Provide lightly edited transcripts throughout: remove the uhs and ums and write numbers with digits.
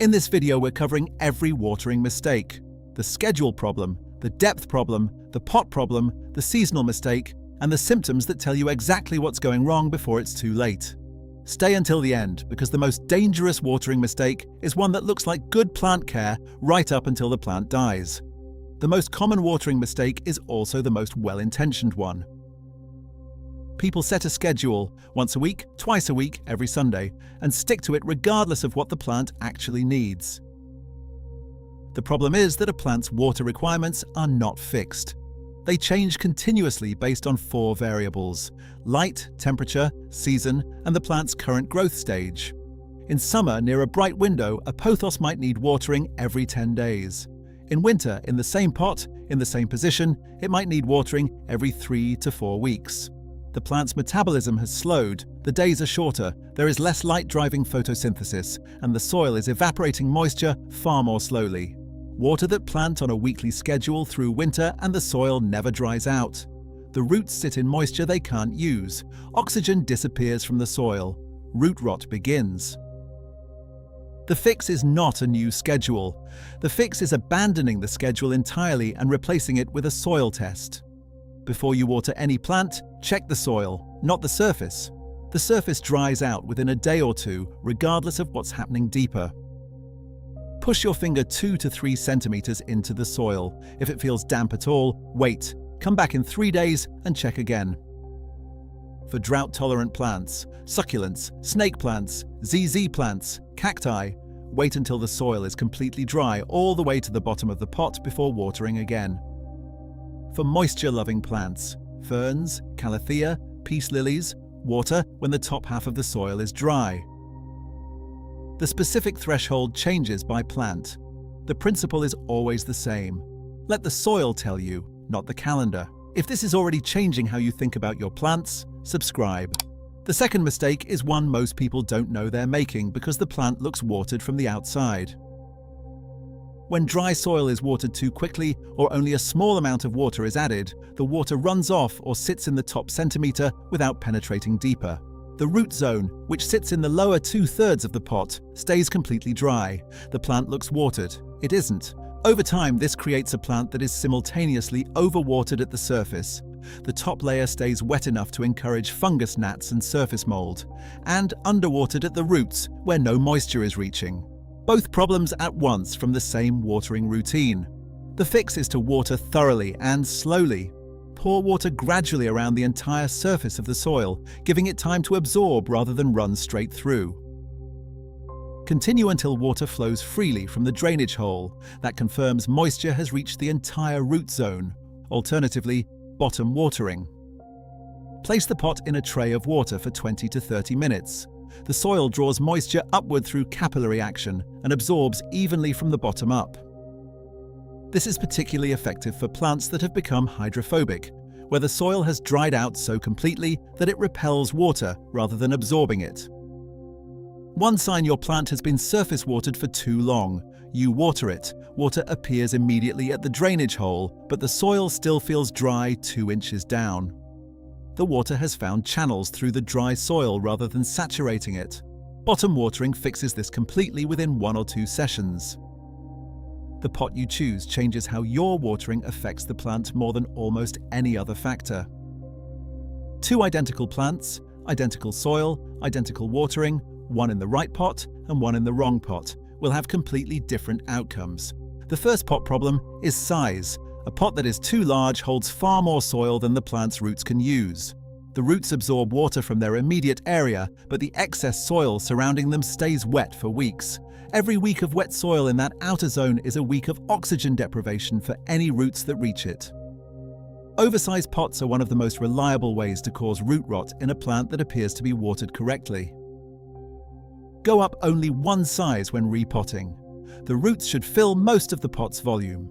In this video, we're covering every watering mistake: the schedule problem, the depth problem, the pot problem, the seasonal mistake, and the symptoms that tell you exactly what's going wrong before it's too late. Stay until the end, because the most dangerous watering mistake is one that looks like good plant care right up until the plant dies. The most common watering mistake is also the most well-intentioned one. People set a schedule, once a week, twice a week, every Sunday, and stick to it regardless of what the plant actually needs. The problem is that a plant's water requirements are not fixed. They change continuously based on 4 variables: light, temperature, season, and the plant's current growth stage. In summer, near a bright window, a pothos might need watering every 10 days. In winter, in the same pot, in the same position, it might need watering every 3 to 4 weeks. The plant's metabolism has slowed, the days are shorter, there is less light driving photosynthesis, and the soil is evaporating moisture far more slowly. Water that plant on a weekly schedule through winter and the soil never dries out. The roots sit in moisture they can't use. Oxygen disappears from the soil. Root rot begins. The fix is not a new schedule. The fix is abandoning the schedule entirely and replacing it with a soil test. Before you water any plant, check the soil, not the surface. The surface dries out within a day or two, regardless of what's happening deeper. Push your finger 2 to 3 centimeters into the soil. If it feels damp at all, wait. Come back in 3 days and check again. For drought-tolerant plants, succulents, snake plants, ZZ plants, cacti, wait until the soil is completely dry all the way to the bottom of the pot before watering again. For moisture-loving plants, ferns, calathea, peace lilies, water when the top half of the soil is dry. The specific threshold changes by plant. The principle is always the same. Let the soil tell you, not the calendar. If this is already changing how you think about your plants, subscribe. The second mistake is one most people don't know they're making because the plant looks watered from the outside. When dry soil is watered too quickly or only a small amount of water is added, the water runs off or sits in the top centimeter without penetrating deeper. The root zone, which sits in the lower 2/3 of the pot, stays completely dry. The plant looks watered. It isn't. Over time, this creates a plant that is simultaneously overwatered at the surface. The top layer stays wet enough to encourage fungus gnats and surface mold, and underwatered at the roots, where no moisture is reaching. Both problems at once from the same watering routine. The fix is to water thoroughly and slowly. Pour water gradually around the entire surface of the soil, giving it time to absorb rather than run straight through. Continue until water flows freely from the drainage hole. That confirms moisture has reached the entire root zone. Alternatively, bottom watering. Place the pot in a tray of water for 20 to 30 minutes. The soil draws moisture upward through capillary action and absorbs evenly from the bottom up. This is particularly effective for plants that have become hydrophobic, where the soil has dried out so completely that it repels water rather than absorbing it. One sign your plant has been surface watered for too long. You water it. Water appears immediately at the drainage hole, but the soil still feels dry 2 inches down. The water has found channels through the dry soil rather than saturating it. Bottom watering fixes this completely within 1 or 2 sessions. The pot you choose changes how your watering affects the plant more than almost any other factor. 2 identical plants, identical soil, identical watering, one in the right pot and one in the wrong pot, will have completely different outcomes. The first pot problem is size. A pot that is too large holds far more soil than the plant's roots can use. The roots absorb water from their immediate area, but the excess soil surrounding them stays wet for weeks. Every week of wet soil in that outer zone is a week of oxygen deprivation for any roots that reach it. Oversized pots are one of the most reliable ways to cause root rot in a plant that appears to be watered correctly. Go up only 1 size when repotting. The roots should fill most of the pot's volume.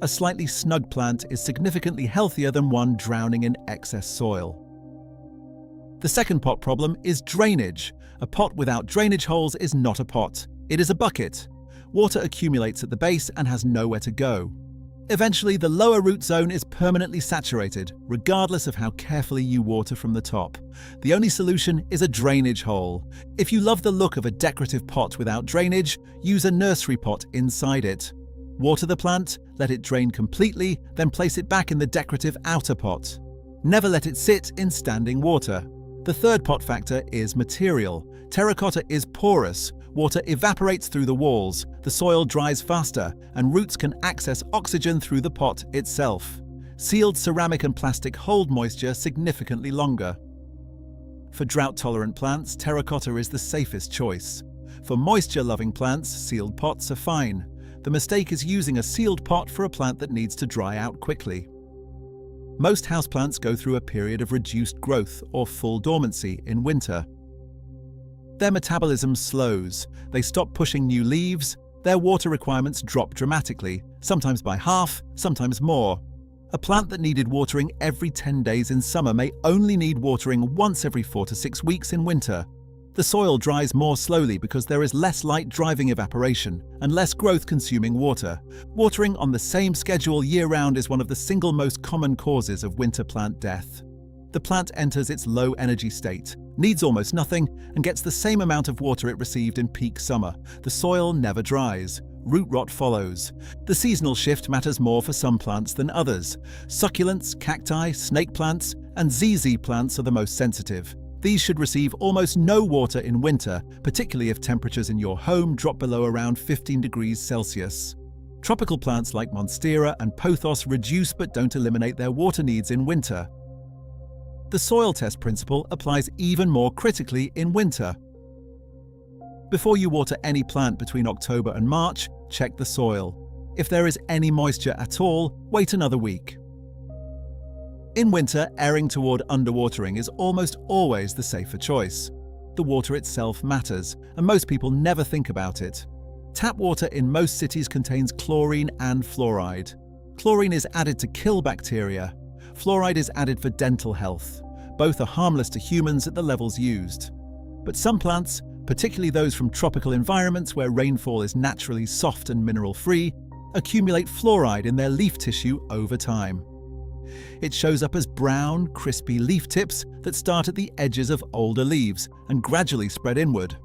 A slightly snug plant is significantly healthier than one drowning in excess soil. The second pot problem is drainage. A pot without drainage holes is not a pot. It is a bucket. Water accumulates at the base and has nowhere to go. Eventually, the lower root zone is permanently saturated, regardless of how carefully you water from the top. The only solution is a drainage hole. If you love the look of a decorative pot without drainage, use a nursery pot inside it. Water the plant, let it drain completely, then place it back in the decorative outer pot. Never let it sit in standing water. The third pot factor is material. Terracotta is porous. Water evaporates through the walls, the soil dries faster, and roots can access oxygen through the pot itself. Sealed ceramic and plastic hold moisture significantly longer. For drought-tolerant plants, terracotta is the safest choice. For moisture-loving plants, sealed pots are fine. The mistake is using a sealed pot for a plant that needs to dry out quickly. Most houseplants go through a period of reduced growth or full dormancy in winter. Their metabolism slows, they stop pushing new leaves, their water requirements drop dramatically, sometimes by half, sometimes more. A plant that needed watering every 10 days in summer may only need watering once every 4 to 6 weeks in winter. The soil dries more slowly because there is less light driving evaporation and less growth consuming water. Watering on the same schedule year-round is one of the single most common causes of winter plant death. The plant enters its low-energy state, needs almost nothing, and gets the same amount of water it received in peak summer. The soil never dries. Root rot follows. The seasonal shift matters more for some plants than others. Succulents, cacti, snake plants, and ZZ plants are the most sensitive. These should receive almost no water in winter, particularly if temperatures in your home drop below around 15 degrees Celsius. Tropical plants like Monstera and Pothos reduce but don't eliminate their water needs in winter. The soil test principle applies even more critically in winter. Before you water any plant between October and March, check the soil. If there is any moisture at all, wait another week. In winter, erring toward underwatering is almost always the safer choice. The water itself matters, and most people never think about it. Tap water in most cities contains chlorine and fluoride. Chlorine is added to kill bacteria. Fluoride is added for dental health. Both are harmless to humans at the levels used. But some plants, particularly those from tropical environments where rainfall is naturally soft and mineral-free, accumulate fluoride in their leaf tissue over time. It shows up as brown, crispy leaf tips that start at the edges of older leaves and gradually spread inward.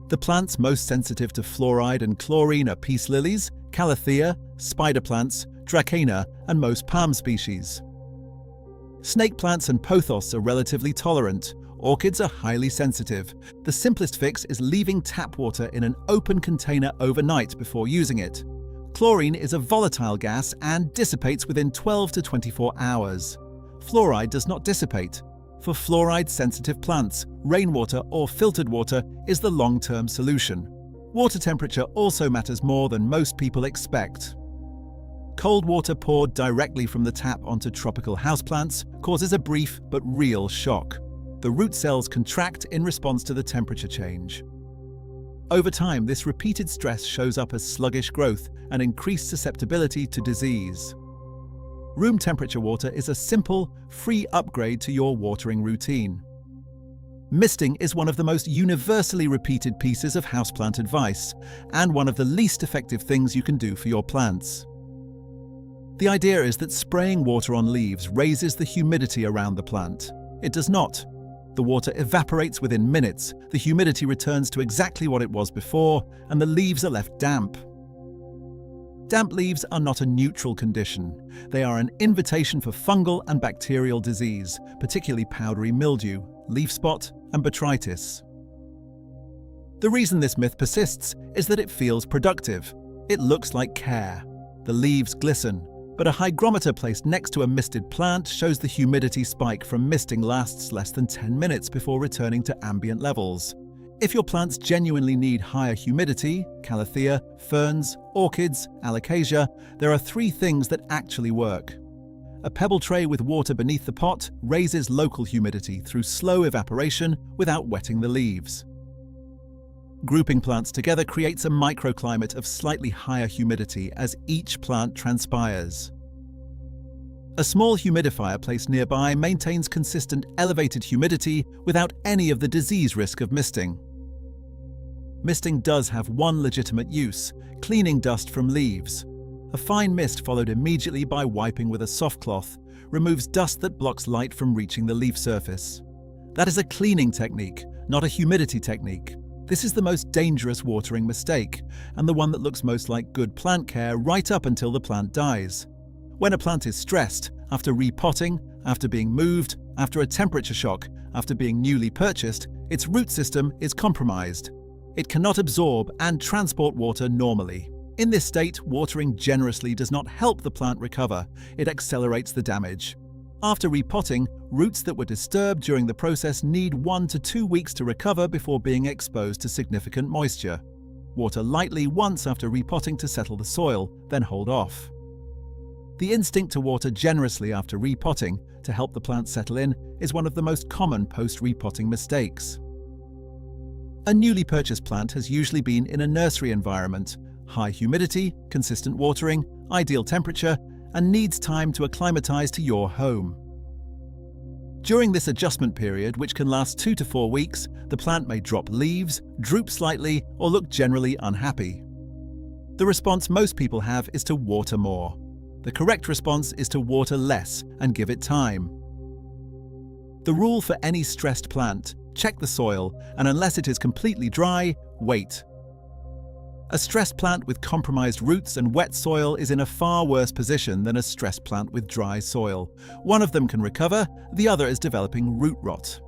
The plants most sensitive to fluoride and chlorine are peace lilies, calathea, spider plants, dracana, and most palm species. Snake plants and pothos are relatively tolerant. Orchids are highly sensitive. The simplest fix is leaving tap water in an open container overnight before using it. Chlorine is a volatile gas and dissipates within 12 to 24 hours. Fluoride does not dissipate. For fluoride-sensitive plants, rainwater or filtered water is the long-term solution. Water temperature also matters more than most people expect. Cold water poured directly from the tap onto tropical houseplants causes a brief but real shock. The root cells contract in response to the temperature change. Over time, this repeated stress shows up as sluggish growth and increased susceptibility to disease. Room temperature water is a simple, free upgrade to your watering routine. Misting is one of the most universally repeated pieces of houseplant advice, and one of the least effective things you can do for your plants. The idea is that spraying water on leaves raises the humidity around the plant. It does not. The water evaporates within minutes, the humidity returns to exactly what it was before, and the leaves are left damp. Damp leaves are not a neutral condition. They are an invitation for fungal and bacterial disease, particularly powdery mildew, leaf spot, and botrytis. The reason this myth persists is that it feels productive. It looks like care. The leaves glisten, but a hygrometer placed next to a misted plant shows the humidity spike from misting lasts less than 10 minutes before returning to ambient levels. If your plants genuinely need higher humidity, calathea, ferns, orchids, alocasia, there are 3 things that actually work. A pebble tray with water beneath the pot raises local humidity through slow evaporation without wetting the leaves. Grouping plants together creates a microclimate of slightly higher humidity as each plant transpires. A small humidifier placed nearby maintains consistent elevated humidity without any of the disease risk of misting. Misting does have one legitimate use: cleaning dust from leaves. A fine mist followed immediately by wiping with a soft cloth removes dust that blocks light from reaching the leaf surface. That is a cleaning technique, not a humidity technique. This is the most dangerous watering mistake, and the one that looks most like good plant care right up until the plant dies. When a plant is stressed, after repotting, after being moved, after a temperature shock, after being newly purchased, its root system is compromised. It cannot absorb and transport water normally. In this state, watering generously does not help the plant recover, it accelerates the damage. After repotting, roots that were disturbed during the process need 1 to 2 weeks to recover before being exposed to significant moisture. Water lightly once after repotting to settle the soil, then hold off. The instinct to water generously after repotting to help the plant settle in is one of the most common post-repotting mistakes. A newly purchased plant has usually been in a nursery environment, high humidity, consistent watering, ideal temperature, and needs time to acclimatize to your home. During this adjustment period, which can last 2 to 4 weeks, the plant may drop leaves, droop slightly, or look generally unhappy. The response most people have is to water more. The correct response is to water less and give it time. The rule for any stressed plant: check the soil, and unless it is completely dry, wait. A stressed plant with compromised roots and wet soil is in a far worse position than a stressed plant with dry soil. One of them can recover, the other is developing root rot.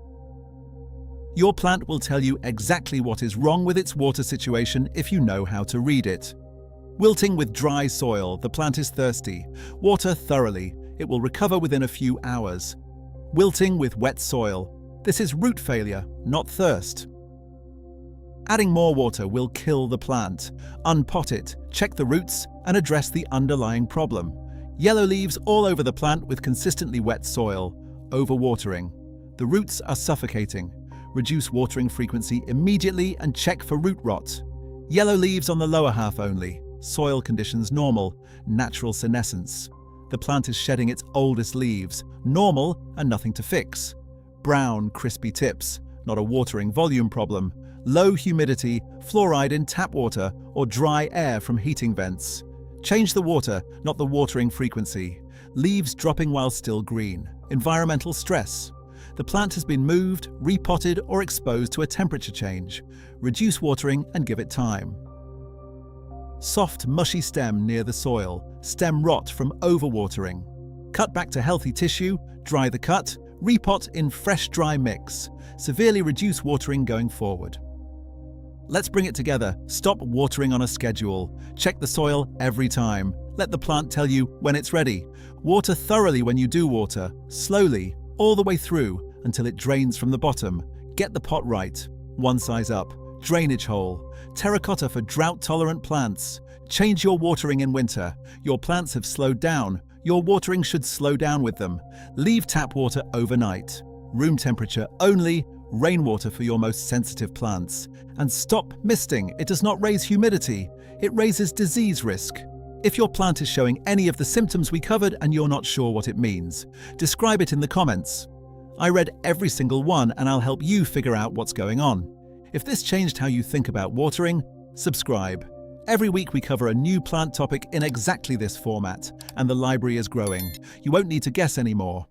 Your plant will tell you exactly what is wrong with its water situation if you know how to read it. Wilting with dry soil, the plant is thirsty. Water thoroughly, it will recover within a few hours. Wilting with wet soil, this is root failure, not thirst. Adding more water will kill the plant. Unpot it, check the roots, and address the underlying problem. Yellow leaves all over the plant with consistently wet soil. Overwatering. The roots are suffocating. Reduce watering frequency immediately and check for root rot. Yellow leaves on the lower half only. Soil conditions normal. Natural senescence. The plant is shedding its oldest leaves. Normal and nothing to fix. Brown, crispy tips. Not a watering volume problem. Low humidity, fluoride in tap water, or dry air from heating vents. Change the water, not the watering frequency. Leaves dropping while still green. Environmental stress. The plant has been moved, repotted, or exposed to a temperature change. Reduce watering and give it time. Soft, mushy stem near the soil. Stem rot from overwatering. Cut back to healthy tissue, dry the cut, repot in fresh dry mix. Severely reduce watering going forward. Let's bring it together. Stop watering on a schedule. Check the soil every time. Let the plant tell you when it's ready. Water thoroughly when you do water, slowly, all the way through until it drains from the bottom. Get the pot right. One size up. Drainage hole. Terracotta for drought-tolerant plants. Change your watering in winter. Your plants have slowed down. Your watering should slow down with them. Leave tap water overnight. Room temperature only. Rainwater for your most sensitive plants. And stop misting. It does not raise humidity. It raises disease risk. If your plant is showing any of the symptoms we covered and you're not sure what it means, describe it in the comments. I read every single one and I'll help you figure out what's going on. If this changed how you think about watering, subscribe. Every week we cover a new plant topic in exactly this format, and the library is growing. You won't need to guess anymore.